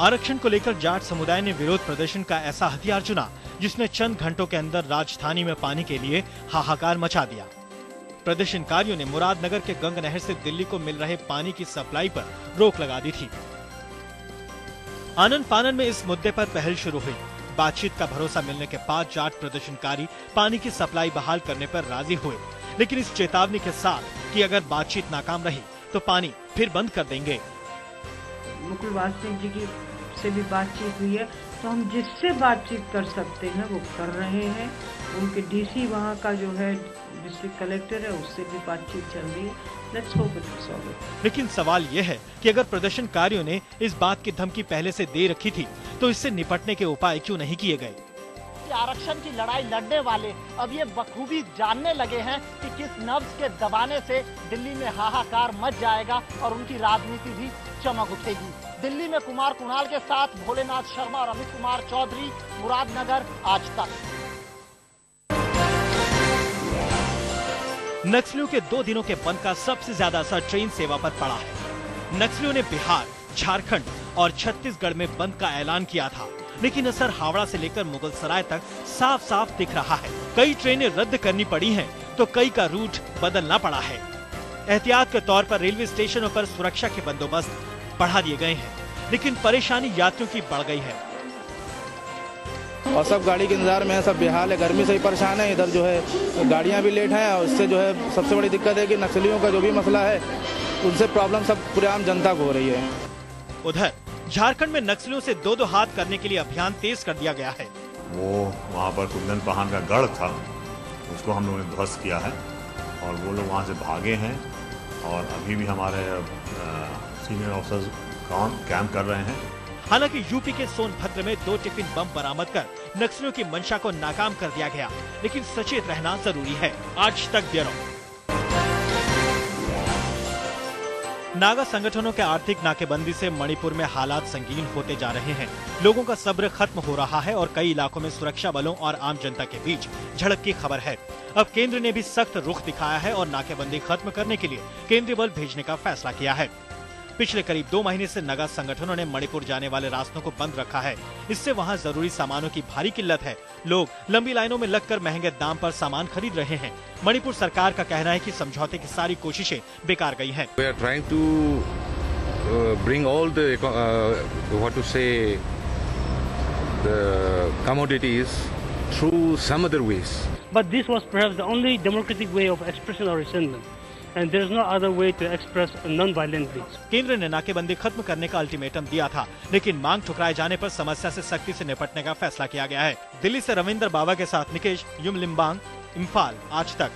आरक्षण को लेकर जाट समुदाय ने विरोध प्रदर्शन का ऐसा हथियार चुना जिसने चंद घंटों के अंदर राजधानी में पानी के लिए हाहाकार मचा दिया। प्रदर्शनकारियों ने मुरादनगर के गंगा नहर से दिल्ली को मिल रहे पानी की सप्लाई पर रोक लगा दी थी। आनन फानन में इस मुद्दे पर पहल शुरू हुई। बातचीत का भरोसा मिलने के बाद जाट प्रदर्शनकारी पानी की सप्लाई बहाल करने पर राजी हुए, लेकिन इस चेतावनी के साथ कि अगर बातचीत नाकाम रही तो पानी फिर बंद कर देंगे। मुकुल वासनिक जी की से भी बातचीत हुई है, तो हम जिससे बातचीत कर सकते हैं वो कर रहे हैं। उनके डीसी वहाँ का जो है डिस्ट्रिक्ट कलेक्टर है, उससे भी बातचीट चल रही है। Let's hope it will solve it. लेकिन सवाल ये है कि अगर प्रदर्शनकारियों ने इस बात की धमकी पहले से दे रखी थी तो इससे निपटने के उपाय क्यों नहीं किए गए? आरक्षण की लड़ाई लड़ने वाले अब ये बखूबी जानने लगे हैं कि किस नब्ज के दबाने से दिल्ली में हाहाकार मच जाएगा और उनकी राजनीति भी चमक उठेगी। दिल्ली में कुमार कुणाल के साथ भोलेनाथ शर्मा और अमित कुमार चौधरी, मुरादनगर, आज तक। नक्सलियों के 2 दिनों के बंद का सबसे ज्यादा असर ट्रेन सेवा पर पड़ा है। नक्सलियों ने बिहार, झारखंड और छत्तीसगढ़ में बंद का ऐलान किया था, लेकिन असर हावड़ा से लेकर मुगलसराय तक साफ साफ दिख रहा है। कई ट्रेनें रद्द करनी पड़ी हैं, तो कई का रूट बदलना पड़ा है। एहतियात के तौर पर रेलवे स्टेशनों पर सुरक्षा के बंदोबस्त बढ़ा दिए गए हैं, लेकिन परेशानी यात्रियों की बढ़ गई है। और सब गाड़ी के इंतजार में है, सब बेहाल है, गर्मी से ही परेशान है। इधर जो है गाड़ियां भी लेट हैं और इससे जो है सबसे बड़ी दिक्कत है कि नक्सलियों का जो भी मसला है उनसे प्रॉब्लम सब पूरे आम जनता को हो रही है। उधर झारखंड में नक्सलियों से 2-2 हाथ करने के लिए अभियान तेज कर दिया गया है। वो वहाँ पर कुंदन पहाड़ का गढ़ था, उसको हम लोगों ने ध्वस्त किया है और वो लोग वहाँ से भागे हैं और अभी भी हमारे सीनियर ऑफिसर्स कैंप कर रहे हैं। हालांकि यूपी के सोनभद्र में 2 टिफिन बम बरामद कर नक्सलियों की मंशा को नाकाम कर दिया गया, लेकिन सचेत रहना जरूरी है। आज तक ब्यूरो। नागा संगठनों के आर्थिक नाकेबंदी से मणिपुर में हालात संगीन होते जा रहे हैं। लोगों का सब्र खत्म हो रहा है और कई इलाकों में सुरक्षा बलों और आम जनता के बीच झड़प की खबर है। अब केंद्र ने भी सख्त रुख दिखाया है और नाकेबंदी खत्म करने के लिए केंद्रीय बल भेजने का फैसला किया है। पिछले करीब 2 महीने से नागा संगठनों ने मणिपुर जाने वाले रास्तों को बंद रखा है। इससे वहां जरूरी सामानों की भारी किल्लत है। लोग लंबी लाइनों में लगकर महंगे दाम पर सामान खरीद रहे हैं। मणिपुर सरकार का कहना है कि समझौते की सारी कोशिशें बेकार गई हैं। We are trying to bring all the what to say the commodities through some other ways. But this was perhaps the only democratic way of expressing our resentment. And there is no other way to express non-violently. केंद्र ने नाकेबंदी खत्म करने का ultimatum दिया था, लेकिन मांग ठुकराए जाने पर समस्या से सख्ती से निपटने का फैसला किया गया है। दिल्ली से रविंद्र बाबा के साथ निकेश युमलिम्बांग, इम्फाल, आज तक।